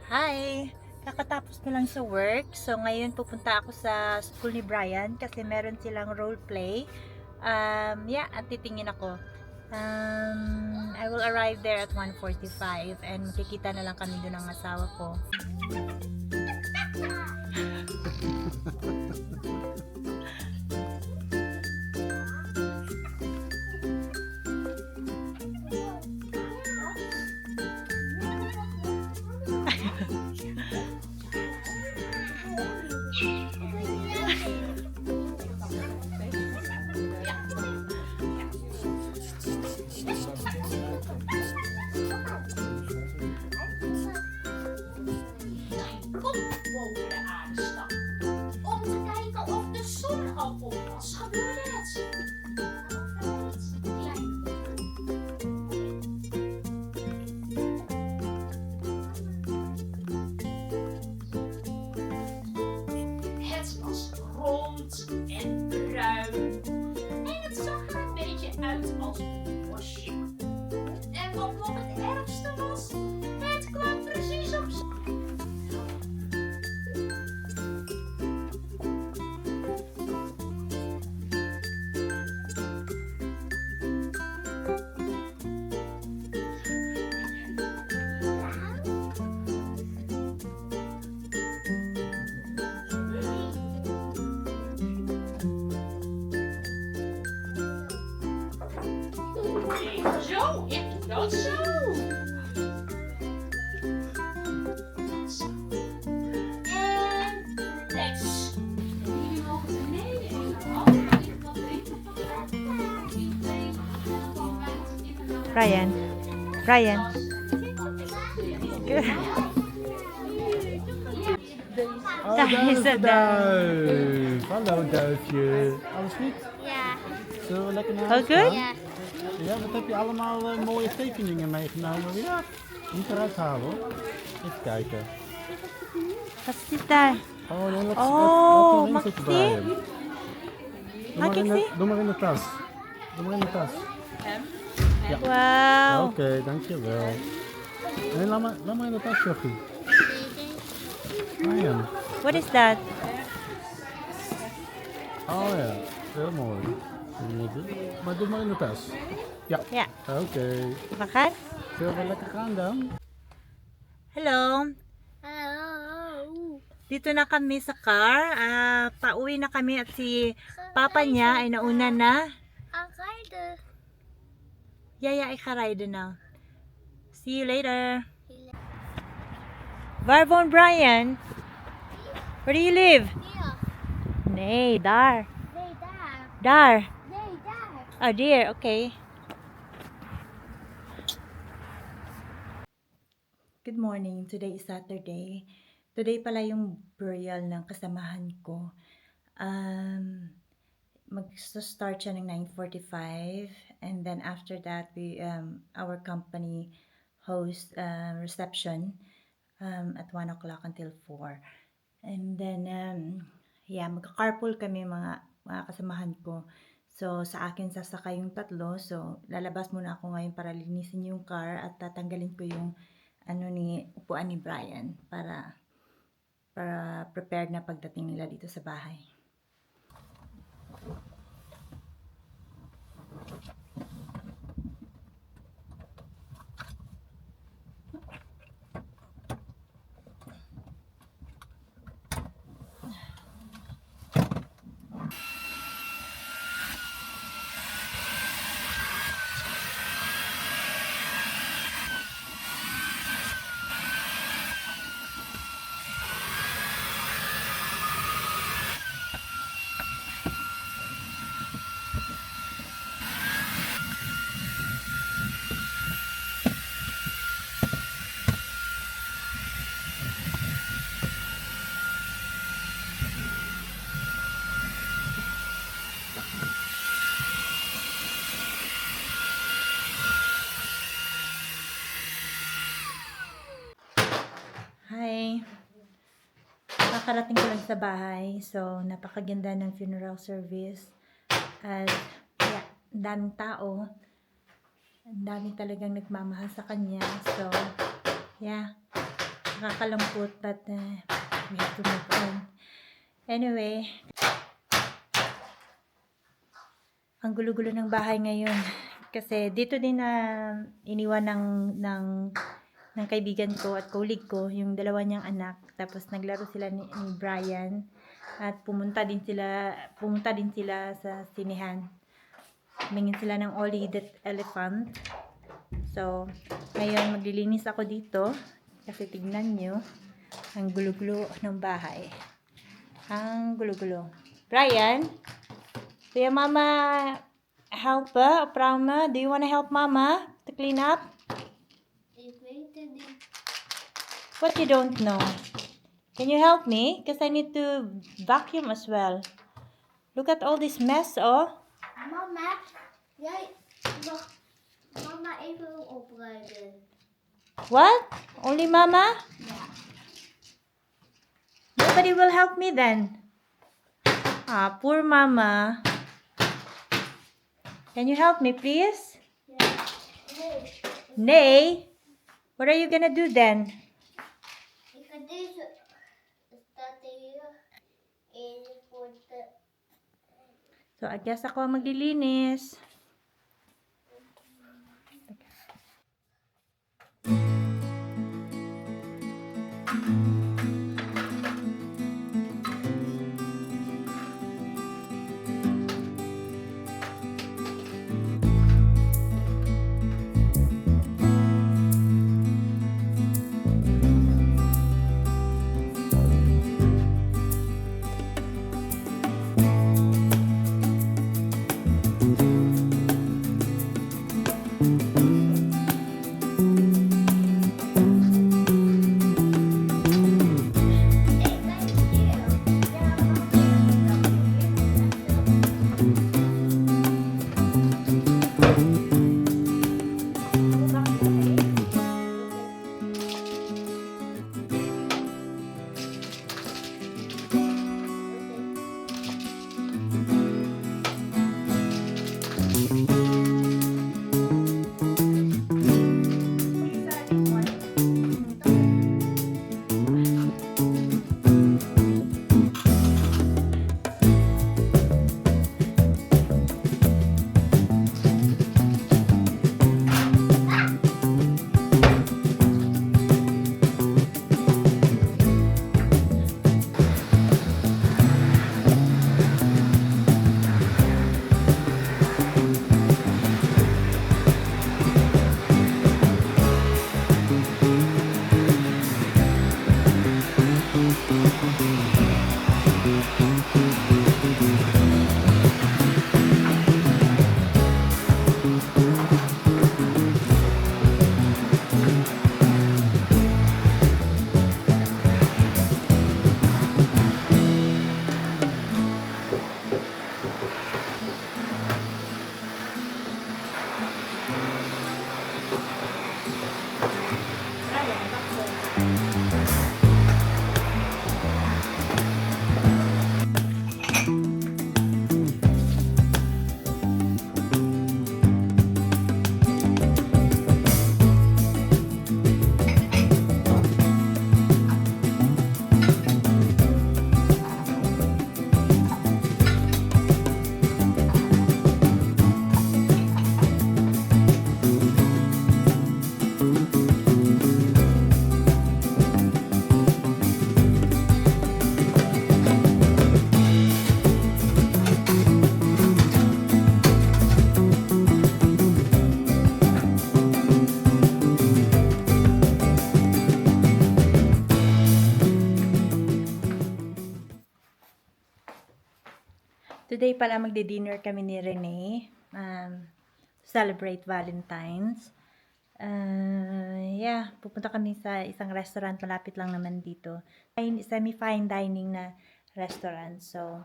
Hi! Kakatapos ko lang sa work. So, ngayon pupunta ako sa school ni Brian kasi meron silang role play. Yeah, at titingin ako. I will arrive there at 1:45 and makikita na lang kami doon ng asawa ko. Boven de aarde stak. Om te kijken of de zon al op was. Gebeurde het? Het was rond en bruin. En het zag er een beetje uit als een bosje. En wat nog het ergste was, het kwam precies op z'n. Zo, ik doe dat zo. En let's. Jullie mogen beneden even af. Ik wil drinken van Brian. Brian. Good. Oh, Daar daar is is de het duif. Hallo duifje. Alles goed? Ja, Zullen we lekker naar All huis good? gaan? ja. Ja, wat heb je allemaal mooie tekeningen meegenomen weer? Niet eruit halen hoor. Even kijken. Wat is daar? Oh, nee, Oh, laat mag erin ik zitten, zien? Brian. Mag ik zien? Doe maar in de tas. Doe maar in de tas. Wow. Oké, dankjewel. Nee, laat maar in de tas, Jochie. Brian. What is that? Oh ja, heel mooi. Maar doe maar in de tas. Ja. Ja. Oké. We gaan? Zullen we lekker gaan dan? Hello. Hallo. Dito na kami sa car. Pauwi na kami at si papa niya ay nauna na. Gaan rijden. Ja, ik ga rijden nou. See you later. Waar woont Brian? Where do you live? Hier. Nee, daar. Nee, daar. Daar. Nee, daar. Oh, dear. Okay. Good morning. Today is Saturday. Today pala yung burial ng kasamahan ko. Mag-start siya ng 9:45 and then after that our company host reception at 1 o'clock until 4. And then magka-carpool kami mga kasamahan ko. So sa akin sasakay yung tatlo. So lalabas muna ako ngayon para linisin yung car at tatanggalin ko yung upuan ni Brian para prepared na pagdating nila dito sa bahay. Hi! Kakarating ko lang sa bahay. So, napakaganda ng funeral service. At, ang daming tao. Ang daming talagang nagmamahal sa kanya. So, Nakakalungkot but we have to move on. Anyway, ang gulo-gulo ng bahay ngayon. Kasi dito din na iniwan ng kaibigan ko at colleague ko, yung dalawa niyang anak. Tapos naglaro sila ni Brian. At pumunta din sila sa sinehan. Tumingin sila ng Ollie the Elephant. So, ngayon maglilinis ako dito. Kasi tignan nyo, ang gulo-gulo ng bahay. Ang gulo-gulo. Brian? Do your mama help her? Prama? Do you want to help mama to clean up? Ik weet het niet. What you don't know? Can you help me? Because I need to vacuum as well. Look at all this mess, oh. Mama, jij mag mama even opruimen. What? Only mama? Ja. Nobody will help me then. Ah, poor mama. Can you help me, please? Ja. Nee, Nay? What are you gonna do then? ik ga deze. Staat hier. En voor de. So, I guess ako ang maglilinis. Nee, blijf hier. Ja, Today pala magdi-dinner kami ni Renee. Celebrate Valentine's. Yeah, pupunta kami sa isang restaurant malapit lang naman dito. Semi-fine dining na restaurant. So,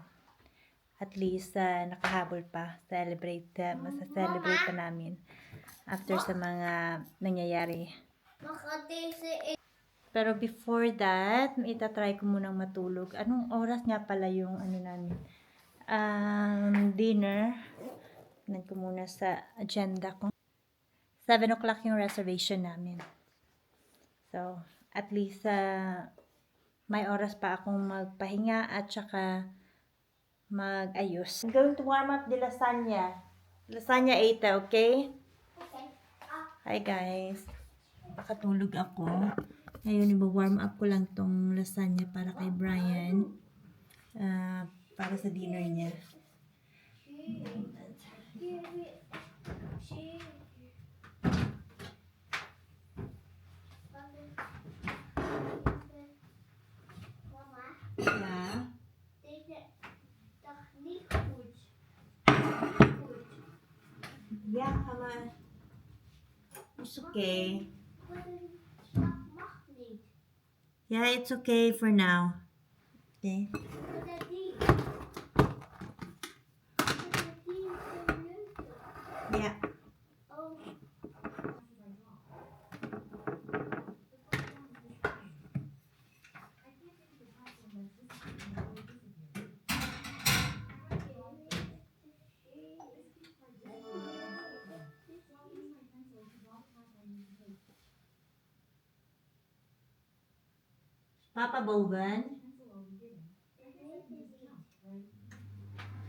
at least nakahabol pa. Masa-celebrate pa namin after sa mga nangyayari. mag deze. Pero before that, itatry ko munang matulog. Anong oras nga pala yung ano namin? Dinner. Tignan ko muna sa agenda ko. 7 o'clock yung reservation namin. So, at least may oras pa akong magpahinga at saka mag-ayos. I'm going to warm up the lasagna. Lasagna Eita, okay? Okay. Hi guys. Nakatulog ako. Ngayon, i-warm up ko lang tong lasagna para kay Brian. Para sa dinner niya. Mama, Yeah. deze dag niet goed. Yeah, come on. It's okay. Maar dat mag niet. Yeah, it's okay for now. Okay. Maar dat die. Maar die is leuk. Yeah. Oh. Papa Boban.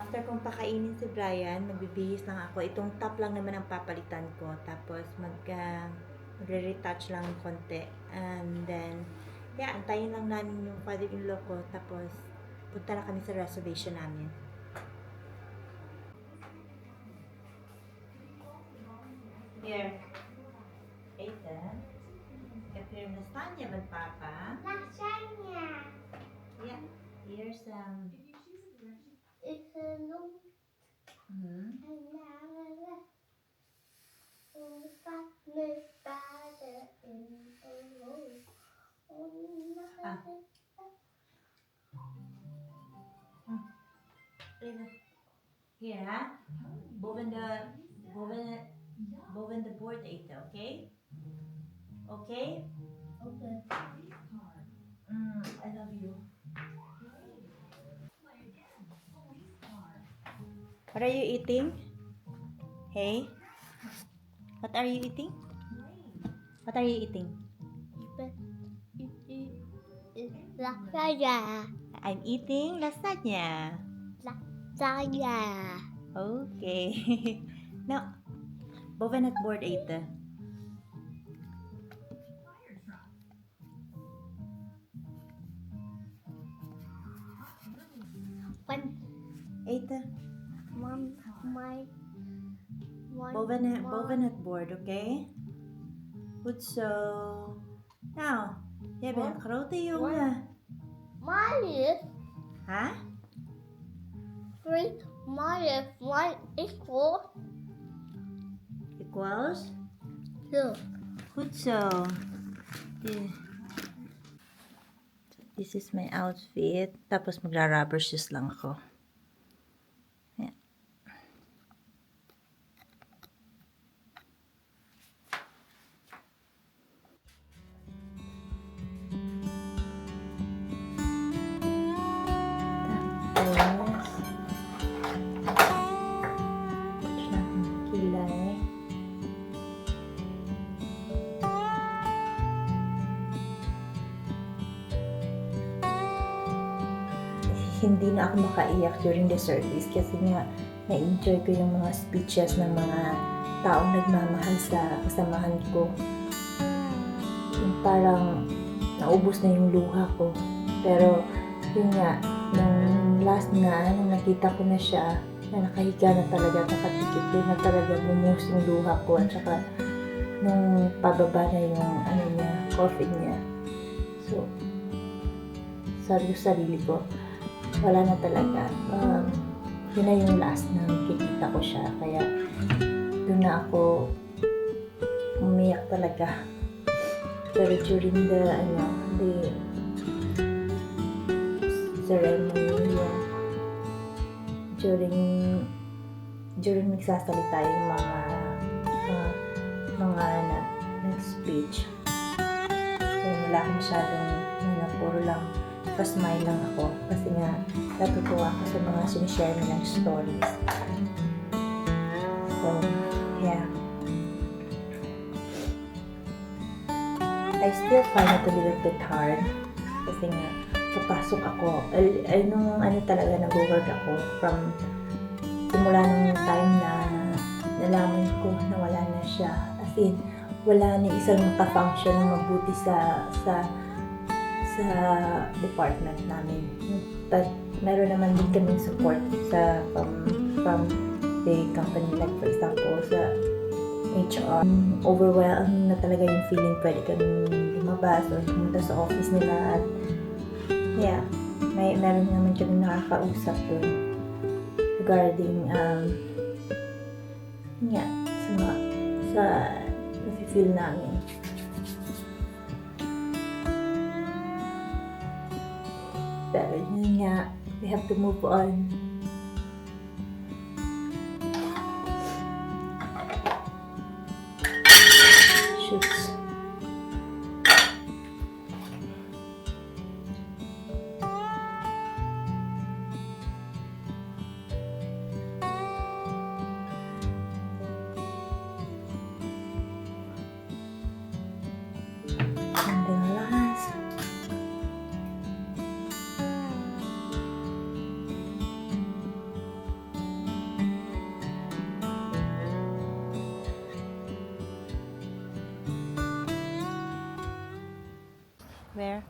After kong pakainin si Brian, magbibihis lang ako. Itong top lang naman ang papalitan ko. Tapos magre-retouch lang ng konti. And then, yeah, antayin lang namin yung father-in-law ko. Tapos, punta na kami sa reservation namin. Here. Ethan. Got your lasagna, but Papa. Lasagna. Yeah. Here's some. Ik noem Mhm. een naam. Onvat met paarden in een hoofd. Here, huh? Boven the board, Ethan, okay? Okay? Oké. I love you. What are you eating? Hey? What are you eating? What are you eating? Lasagna. I'm eating lasagna. Lasagna. Okay. Now, boven het bord eten. Eten. Boven het bord, oké? Goed zo. Nou, jij bent een grote jongen. Mine Huh? is mine is voor Equals? zo. Goed zo. This is my outfit. Tapos magra-rubber shoes lang ako. Ayan. Tapos, kilay. Hindi na ako makaiyak during the service kasi nga na-enjoy ko yung mga speeches ng mga taong nagmamahal sa kasamahan ko. Yung parang naubos na yung luha ko. Pero yun nga, nung last nga, nung nakita ko na siya, na nakahiga na talaga, nakatikip doon na talaga bumuhos yung luha ko. At saka nung pababa na yung coffin niya. So, sabi ko sa sarili ko, wala na talaga. Yun na yung last na nakikita ko siya. Kaya doon na ako umiyak talaga. Pero during the ceremony, during nagsasalita yung mga nag-speech. So, wala akong masyadong puro lang pa-smile lang ako kasi nga natutuwa ako sa mga sinishare nilang stories. So, yeah. I still find it a little bit hard. Kasi nga, papasok ako. Nung talaga nag-work ako from simula nung time na nalaman ko na wala na siya. As in, wala ni isang makafunction na mabuti sa department namin. But meron naman din kaming support from the company, like for example sa HR. Overwhelming na talaga yung feeling, pwede kang lumabas o pumunta sa office nila at yeah, meron naman kami nakakausap doon regarding sa nafe-feel namin. Pero yun nga, we have to move on. Shoots. And then last. Where?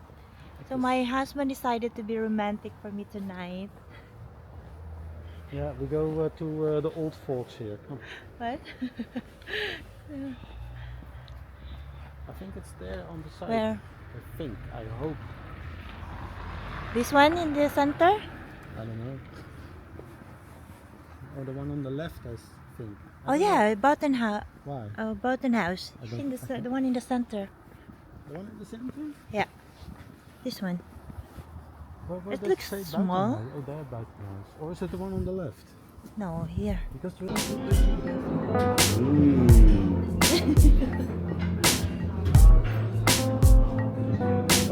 So my husband decided to be romantic for me tonight. Yeah, we go to the old folks here. Come. What? I think it's there on the side. Where? I think. I hope. This one in the center? I don't know. Or the one on the left, I think. Oh yeah, Boughton House. Why? Oh, Boughton House. I don't- In the one in the center. The one in the center? Yeah. This one. Where It does looks say Boughton small. House? Oh, there, Boughton House. Or is it the one on the left? No, here. Because there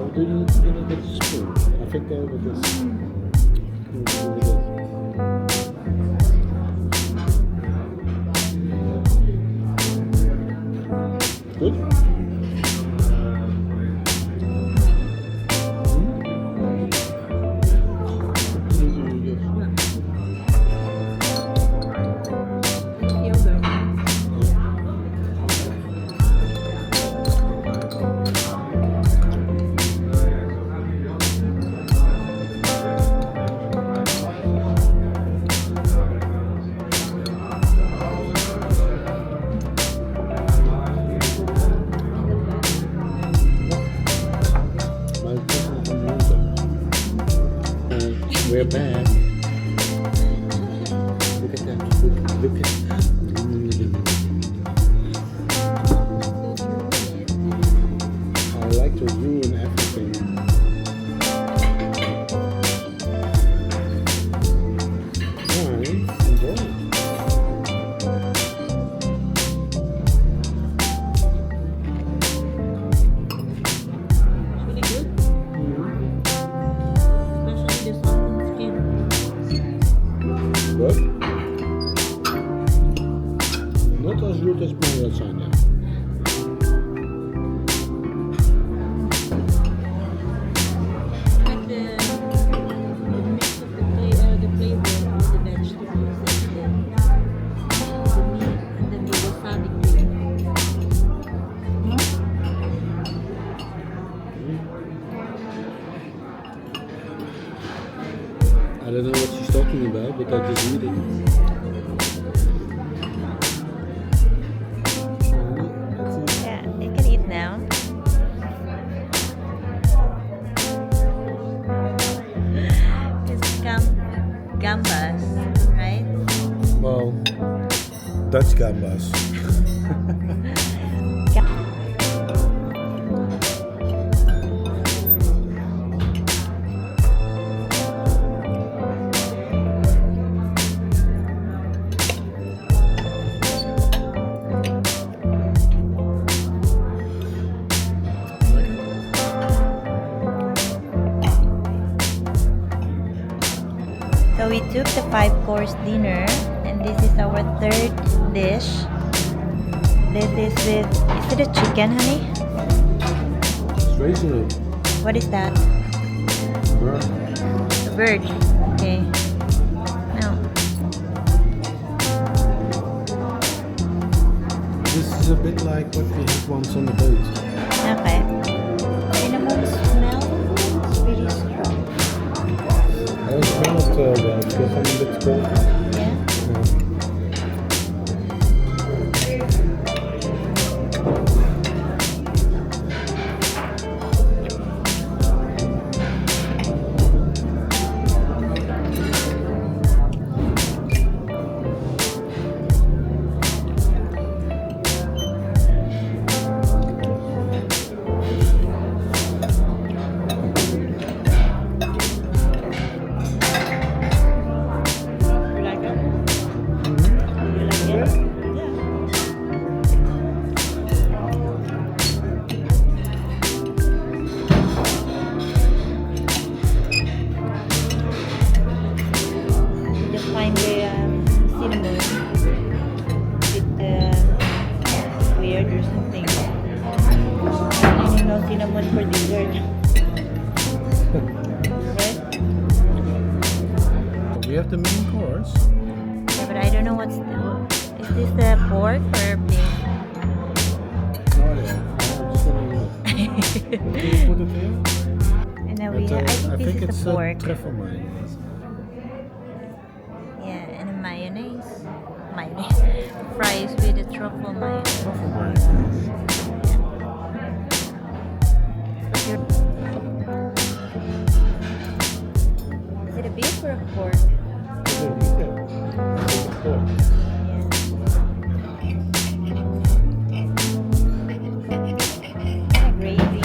Oh, do you need to get a spoon? I think over this. Over this. Good? We're back. Look at that. Look at that. I like to ruin everything. Why? Enjoy it. Really good. Mhm. Especially this on skin. Good. Not as good as my lasagna. Like the mix of the flavor of the vegetables and the meat and then the wasabi cream. I don't know what she's talking about, but I just eat it. Yeah, you can eat now. It's gambas, right? Well, Dutch gambas. So we took the 5-course dinner, and this is our third dish. This is with, is it a chicken, honey? raisin it. What is that? Bird. A bird. Okay. No. This is a bit like what we had once on the boat. Okay. Cinnamon smell is really strong. I smell it well because I'm a bit cold. Yeah. You like it? You like it? Yeah. You just find the cinnamon bit weird or something. I don't know cinnamon for dessert. Right? We have the main course. Yeah, but I don't know what's is this the pork or beef? Oh yeah. I'm just gonna Can you put it here? And then we But, I think this is it's the pork. truffle mayonnaise. Yeah, and a mayonnaise. Mayonnaise. Fries with a truffle mayonnaise. Truffle mayonnaise. But is it a beef or a pork? Is it eat it? Pork. Yeah, gravy.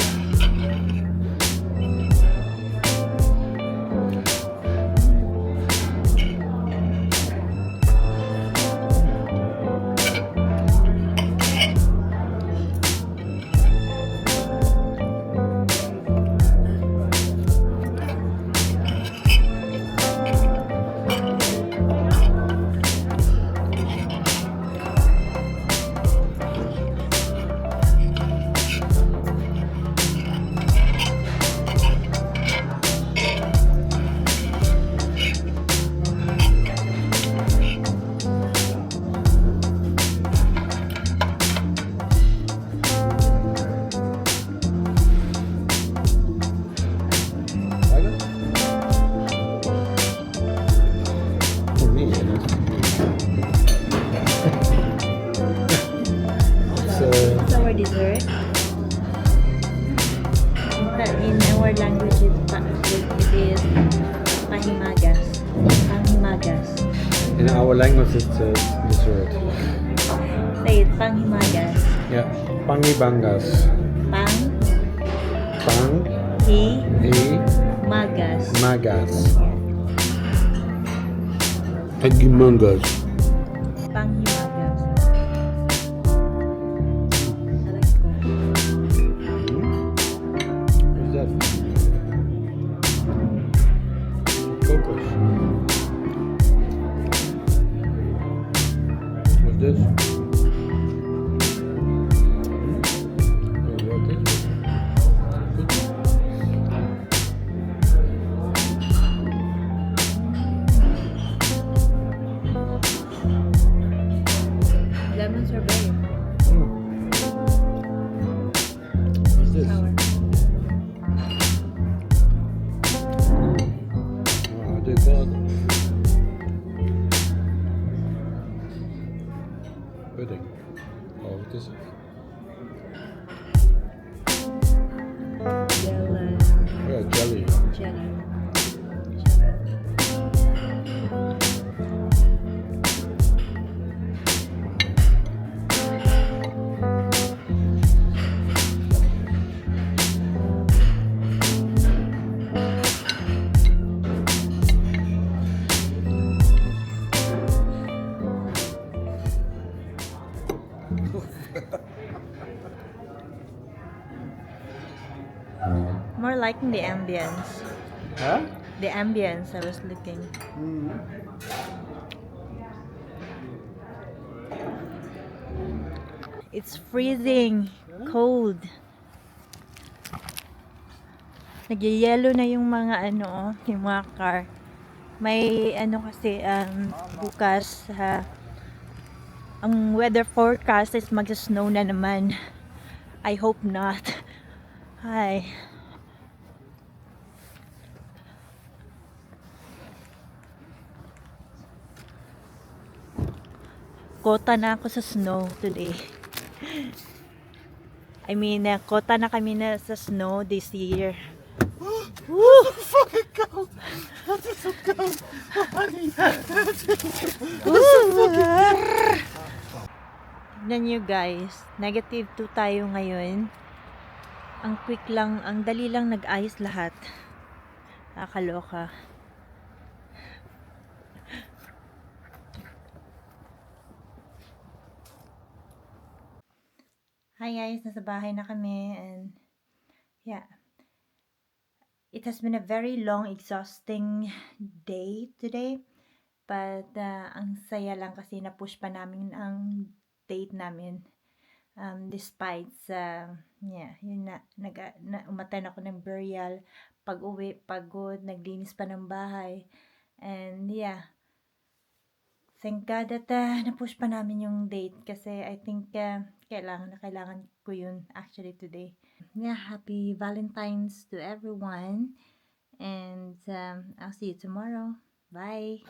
Like it? For me, it is. It's our dessert. In our language, it is pahimagas. Panghimagas. In our language, it's dessert. Say it, panghimagas. Yeah, pangibangas. Pang, Pang hi, magas. magas. Pangimangas. Panghimagas. I like that. What's that? Kokos. What's this? Oh, what is it? Lemon sorbet. What's this? Sour. Oh, they call it pudding. Oh, what is it? Yellow Yeah, jelly. jelly. More liking the ambience. Huh? The ambience I was looking. It's freezing cold. Nagyayelo na yung mga ano, yung mga car. May ano kasi bukas ang weather forecast is mag-snow na naman. I hope not. Hi. Kota na ako sa snow today. I mean, kota na kami na sa snow this year. Woo! Fucking cold! That is so cold! Honey! Tignan nyo guys, negative 2 tayo ngayon. Ang quick lang, ang dali lang nag-ayos lahat. Nakakaloka. Hi guys, nasa bahay na kami and yeah. It has been a very long, exhausting day today. But ang saya lang kasi na-push pa namin ang date namin. Despite yun umattend ako ng burial. Pag-uwi, pagod, naglinis pa ng bahay. And yeah, thank God that na-push pa namin yung date kasi I think kailangan ko yun actually today. Yeah, happy Valentine's to everyone. And I'll see you tomorrow. Bye.